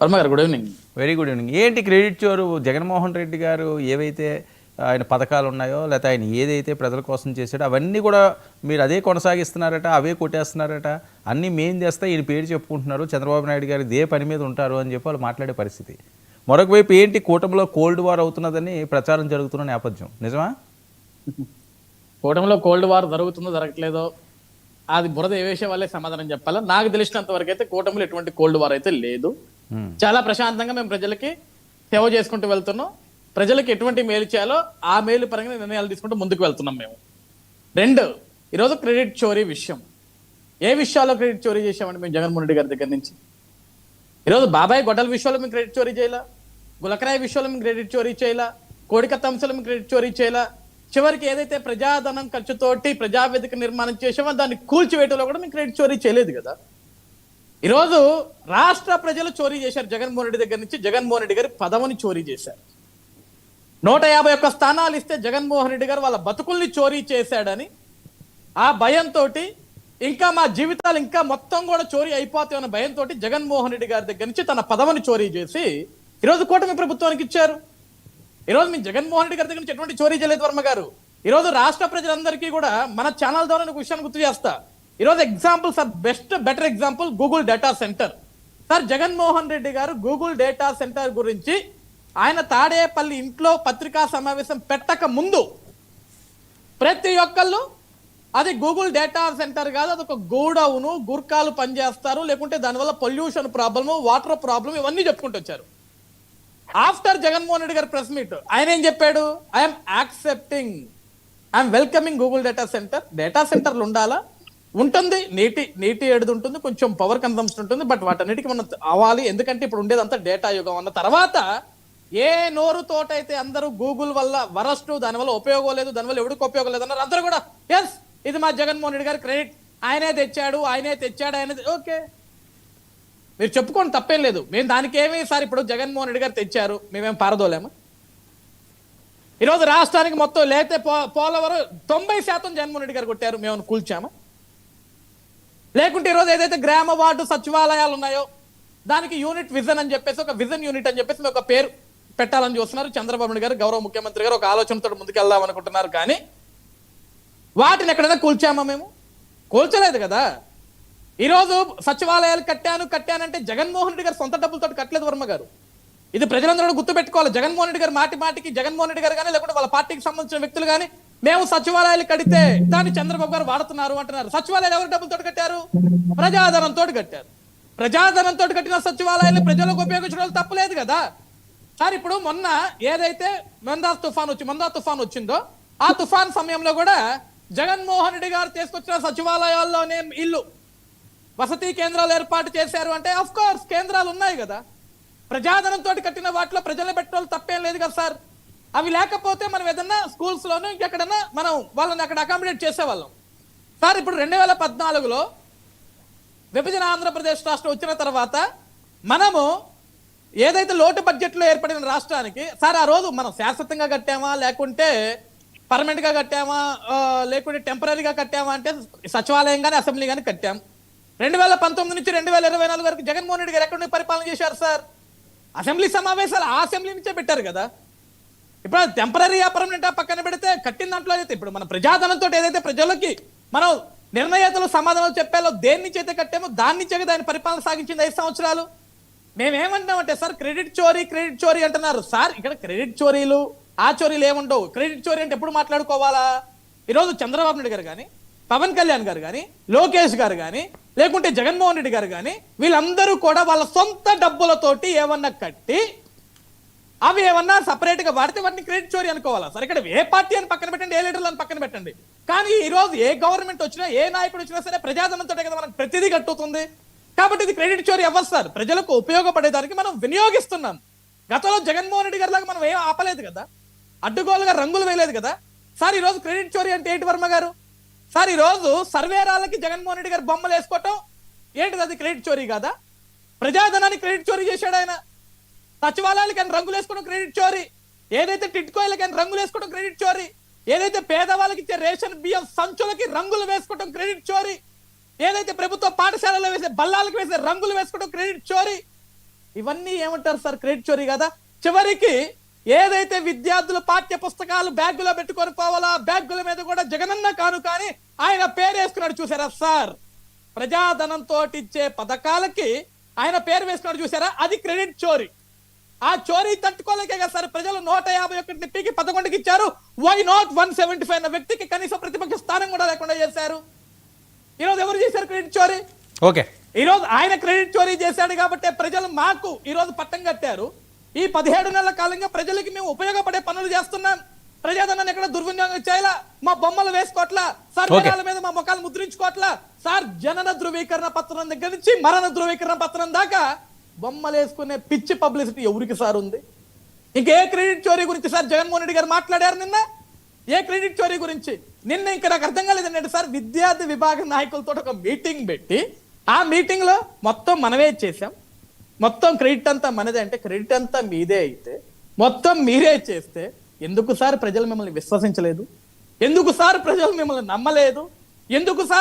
వర్మ గారు good evening. Very good evening. ఏంటి credit చోరు? Jaganmohan Reddy గారు ఏవైతే ఆయన పథకాలు ఉన్నాయో, లేకపోతే ఆయన ఏదైతే ప్రజల కోసం చేశాడో అవన్నీ కూడా మీరు అదే కొనసాగిస్తున్నారట, అవే కొట్టేస్తున్నారట, అన్నీ మేం చేస్తే ఈయన పేరు చెప్పుకుంటున్నారు, చంద్రబాబు నాయుడు గారు ఇదే పని మీద ఉంటారు అని చెప్పి వాళ్ళు మాట్లాడే పరిస్థితి. మరొక వైపు ఏంటి, కూటమిలో కోల్డ్ వార్ అవుతున్నదని ప్రచారం జరుగుతున్న నేపథ్యం నిజమా? కూటమిలో కోల్డ్ వార్ జరుగుతుందో జరగట్లేదో అది బురద ఏ విషయం వల్లే సమాధానం చెప్పాలా. నాకు తెలిసినంత వరకు అయితే కూటమిలో ఎటువంటి కోల్డ్ వార్ అయితే లేదు. చాలా ప్రశాంతంగా మేము ప్రజలకి సేవ చేసుకుంటూ వెళ్తున్నాం. ప్రజలకు ఎటువంటి మేలు చేయాలో ఆ మేలు పరంగా నిర్ణయాలు తీసుకుంటూ ముందుకు వెళ్తున్నాం మేము. రెండు, ఈరోజు క్రెడిట్ చోరీ విషయం. ఏ విషయాల్లో క్రెడిట్ చోరీ చేసామండి మేము జగన్మోహన్ రెడ్డి గారి దగ్గర నుంచి? ఈరోజు బాబాయ్ గొడ్డల విషయంలో మేము క్రెడిట్ చోరీ చేయాల, గులకరాయి విషయంలో మేము క్రెడిట్ చోరీ చేయాల, కోడికత్త అంశాలు మేము క్రెడిట్ చోరీ చేయాల, చివరికి ఏదైతే ప్రజాధనం ఖర్చుతోటి ప్రజావేదిక నిర్మాణం చేసామో దాన్ని కూల్చివేయటంలో కూడా మేము క్రెడిట్ చోరీ చేయలేదు కదా. ఈరోజు రాష్ట్ర ప్రజలు చోరీ చేశారు జగన్మోహన్ రెడ్డి దగ్గర నుంచి. జగన్మోహన్ రెడ్డి గారి పదవిని చోరీ చేశారు. 151 స్థానాలు ఇస్తే జగన్మోహన్ రెడ్డి గారు వాళ్ళ బతుకుల్ని చోరీ చేశాడని ఆ భయంతో, ఇంకా మా జీవితాలు ఇంకా మొత్తం కూడా చోరీ అయిపోతాయన్న భయంతో జగన్మోహన్ రెడ్డి గారి దగ్గర నుంచి తన పదవిని చోరీ చేసి ఈరోజు కూటమి ప్రభుత్వానికి ఇచ్చారు. ఈరోజు మీ జగన్మోహన్ రెడ్డి గారి దగ్గర నుంచి ఎటువంటి చోరీ చేయలేదు వర్మ గారు. ఈరోజు రాష్ట్ర ప్రజలందరికీ కూడా మన ఛానల్ ద్వారా ఒక విషయాన్ని గుర్తు చేస్తా. ఈరోజు example sir, better example Google data centre. Sir Jaganmohan Reddy గారు గూగుల్ డేటా సెంటర్ గురించి ఆయన తాడేపల్లి ఇంట్లో పత్రికా సమావేశం పెట్టక ముందు ప్రతి ఒక్కళ్ళు అది గూగుల్ డేటా సెంటర్ కాదు, అది ఒక గోడౌను, గుర్కాలు పనిచేస్తారు, లేకుంటే దానివల్ల పొల్యూషన్ ప్రాబ్లము, వాటర్ ప్రాబ్లం, ఇవన్నీ చెప్పుకుంటూ వచ్చారు. ఆఫ్టర్ జగన్మోహన్ రెడ్డి గారి ప్రెస్ మీట్ ఆయన ఏం చెప్పాడు? I'm accepting, I'm welcoming Google data centre. Data సెంటర్లు ఉండాలా? ఉంటుంది, నీటి ఎడుదు ఉంటుంది, కొంచెం పవర్ కన్సంప్షన్ ఉంటుంది, బట్ వాటన్నిటికీ మనం అవ్వాలి, ఎందుకంటే ఇప్పుడు ఉండేదంతా డేటా యుగం అన్న తర్వాత ఏ నోరుతోటైతే అందరూ గూగుల్ వల్ల వరస్ట్, దానివల్ల ఉపయోగం లేదు, దానివల్ల ఎవరికి ఉపయోగం లేదు అన్నారు, అందరూ కూడా ఎస్ ఇది మా జగన్మోహన్ రెడ్డి గారి క్రెడిట్, ఆయనే తెచ్చాడు, ఓకే మీరు చెప్పుకోండి, తప్పేం లేదు. మేము దానికి ఏమి సార్ ఇప్పుడు జగన్మోహన్ రెడ్డి గారు తెచ్చారు, మేమేం పారదోలేమా? ఈరోజు రాష్ట్రానికి మొత్తం లేతే పోలవరం 90% జగన్మోహన్ రెడ్డి గారు కొట్టారు, మేము కూల్చామా? లేకుంటే ఈరోజు ఏదైతే గ్రామ వార్డు సచివాలయాలు ఉన్నాయో దానికి యూనిట్ విజన్ అని చెప్పేసి, ఒక విజన్ యూనిట్ అని చెప్పేసి ఒక పేరు పెట్టాలని చూస్తున్నారు చంద్రబాబు నాయుడు గారు, గౌరవ ముఖ్యమంత్రి గారు ఒక ఆలోచనతో ముందుకు వెళ్దాం అనుకుంటున్నారు. కానీ వాటిని ఎక్కడైనా కూల్చామా? మేము కూల్చలేదు కదా. ఈరోజు సచివాలయాలు కట్టానంటే జగన్మోహన్ రెడ్డి గారు సొంత డబ్బులతో కట్టలేదు వర్మ గారు. ఇది ప్రజలందరూ గుర్తుపెట్టుకోవాలి. జగన్మోహన్ రెడ్డి గారు మాటికి జగన్మోహన్ రెడ్డి గారు కానీ, లేకుంటే వాళ్ళ పార్టీకి సంబంధించిన వ్యక్తులు కానీ, మేము సచివాలయాలు కడితే దాన్ని చంద్రబాబు గారు వాడుతున్నారు అంటున్నారు. సచివాలయాలు ఎవరి డబ్బులతో కట్టారు? ప్రజాధనంతో కట్టారు. ప్రజాధనంతో కట్టిన సచివాలయాన్ని ప్రజలకు ఉపయోగించడం తప్పలేదు కదా సార్. ఇప్పుడు మొన్న ఏదైతే మందా తుఫాన్ వచ్చిందో ఆ తుఫాన్ సమయంలో కూడా జగన్మోహన్ రెడ్డి గారు తీసుకొచ్చిన సచివాలయాల్లోనే ఇల్లు వసతి కేంద్రాలు ఏర్పాటు చేశారు అంటే ఆఫ్ కోర్స్ కేంద్రాలు ఉన్నాయి కదా. ప్రజాధనంతో కట్టిన వాటిలో ప్రజల్ని పెట్టడం తప్పేం లేదు కదా సార్. అవి లేకపోతే మనం ఏదన్నా స్కూల్స్ లోనూ ఇంకెక్కడన్నా మనం వాళ్ళని అక్కడ అకామిడేట్ చేసేవాళ్ళం సార్. ఇప్పుడు 2014లో విభజన ఆంధ్రప్రదేశ్ రాష్ట్రం వచ్చిన తర్వాత మనము ఏదైతే లోటు బడ్జెట్లో ఏర్పడిన రాష్ట్రానికి సార్, ఆ రోజు మనం శాశ్వతంగా కట్టామా, లేకుంటే పర్మనెంట్ గా కట్టామా, లేకుంటే టెంపరీగా కట్టామా అంటే సచివాలయం కానీ అసెంబ్లీ కానీ కట్టాం. 2019 నుంచి 2024 వరకు జగన్మోహన్ రెడ్డి గారు ఎక్కడ పరిపాలన చేశారు సార్? అసెంబ్లీ సమావేశాలు ఆ అసెంబ్లీ నుంచే పెట్టారు కదా. ఇప్పుడు టెంపరీ పర్మనెంట్ పక్కన పెడితే కట్టిన దాంట్లో అయితే ఇప్పుడు మన ప్రజాధనంతో ఏదైతే ప్రజలకి మనం నిర్ణయేతలు సమాధానాలు చెప్పాలో దేని నుంచి అయితే కట్టామో దాని నుంచే దాని పరిపాలన సాగించింది 5 సంవత్సరాలు. మేమేమంటామంటే సార్ క్రెడిట్ చోరీ అంటున్నారు సార్. ఇక్కడ క్రెడిట్ చోరీలు ఆ చోరీలు ఏముండవు. క్రెడిట్ చోరీ అంటే ఎప్పుడు మాట్లాడుకోవాలా? ఈరోజు చంద్రబాబు నాయుడు గారు కానీ, పవన్ కళ్యాణ్ గారు కానీ, లోకేష్ గారు కానీ, లేకుంటే జగన్మోహన్ రెడ్డి గారు కానీ, వీళ్ళందరూ కూడా వాళ్ళ సొంత డబ్బులతోటి ఏమన్నా కట్టి అవి ఏమన్నా సపరేట్ గా వాడితే వాటిని క్రెడిట్ చోరీ అనుకోవాలా సార్? ఇక్కడ ఏ పార్టీ అని పక్కన పెట్టండి, ఏ లీడర్లు అని పక్కన పెట్టండి, కానీ ఈ రోజు ఏ గవర్నమెంట్ వచ్చినా, ఏ నాయకుడు వచ్చినా సరే ప్రజాధనంతో కదా మనకు ప్రతిదీ కట్టుతుంది. కాబట్టి ఇది క్రెడిట్ చోరీ అవ్వదు సార్. ప్రజలకు ఉపయోగపడేదానికి మనం వినియోగిస్తున్నాం. గతంలో జగన్మోహన్ రెడ్డి గారి లాగా మనం ఏం ఆపలేదు కదా, అడ్డుగోలుగా రంగులు వేయలేదు కదా సార్. ఈ రోజు క్రెడిట్ చోరీ అంటే ఏంటి వర్మ గారు? సార్ ఈ రోజు సర్వేరాలకి జగన్మోహన్ రెడ్డి గారు బొమ్మలు వేసుకోవటం ఏంటిది? అది క్రెడిట్ చోరీ కాదా? ప్రజాధనాన్ని క్రెడిట్ చోరీ చేశాడు ఆయన. సచివాలయాలకి ఆయన రంగులు వేసుకోవడం క్రెడిట్ చోరీ, ఏదైతే టిట్కోయిలకి ఆయన రంగులు వేసుకోవడం క్రెడిట్ చోరీ, ఏదైతే పేదవాళ్ళకి ఇచ్చే రేషన్ బియ్యం సంచులకి రంగులు వేసుకోవడం క్రెడిట్ చోరీ, ఏదైతే ప్రభుత్వ పాఠశాలలో వేసే బల్లాలకు వేసే రంగులు వేసుకోవడం క్రెడిట్ చోరీ, ఇవన్నీ ఏమంటారు సార్? క్రెడిట్ చోరీ కదా. చివరికి ఏదైతే విద్యార్థులు పాఠ్య పుస్తకాలు బ్యాగులో పెట్టుకొని పోవాలా, బ్యాగుల మీద కూడా జగనన్న కాను కానీ ఆయన పేరు వేసుకున్నాడు చూసారా సార్? ప్రజాధనంతో ఇచ్చే పథకాలకి ఆయన పేరు వేసుకున్నాడు చూసారా? అది క్రెడిట్ చోరీ. ఆ చోరీ తట్టుకోలేకే కదా సార్ ప్రజలు 151 పీకి 11కి ఇచ్చారు. వై నాట్ 175 అన్న వ్యక్తికి కనీసం ప్రతిపక్ష స్థానం కూడా లేకుండా చేశారు. ఈరోజు ఎవరు చేశారు క్రెడిట్ చోరీ? ఓకే, ఈరోజు ఆయన క్రెడిట్ చోరీ చేశాడు కాబట్టి ప్రజలు మాకు ఈరోజు పట్టం కట్టారు. ఈ 17 నెలల కాలంగా ప్రజలకి మేము ఉపయోగపడే పనులు చేస్తున్నాం. ప్రజాధనాన్ని ఎక్కడ దుర్వినియోగం చేయాలా, మా బొమ్మలు వేసుకోవట్లా సార్, జనాల మీద మా ముఖాలు ముద్రించుకోవట్లా సార్. జనన ధృవీకరణ పత్రం దగ్గర నుంచి మరణ ధృవీకరణ పత్రం దాకా బొమ్మలు వేసుకునే పిచ్చి పబ్లిసిటీ ఎవరికి సార్ ఉంది? ఇంకే క్రెడిట్ చోరీ గురించి సార్ జగన్మోహన్ రెడ్డి గారు మాట్లాడారు నిన్న? ఏ క్రెడిట్ చోరీ గురించి? నిన్న ఇంకా నాకు అర్థం కాలేదండి సార్, విద్యార్థి విభాగ నాయకులతో ఒక మీటింగ్ పెట్టి ఆ మీటింగ్ లో మొత్తం మనమే చేసాం, మొత్తం క్రెడిట్ అంతా మనదే అంటే క్రెడిట్ అంతా మీదే అయితే మొత్తం మీరే చేస్తే ఎందుకు సార్ ప్రజలు మిమ్మల్ని విశ్వసించలేదు? ఎందుకు సార్ ప్రజలు మిమ్మల్ని నమ్మలేదు? ఎందుకు సార్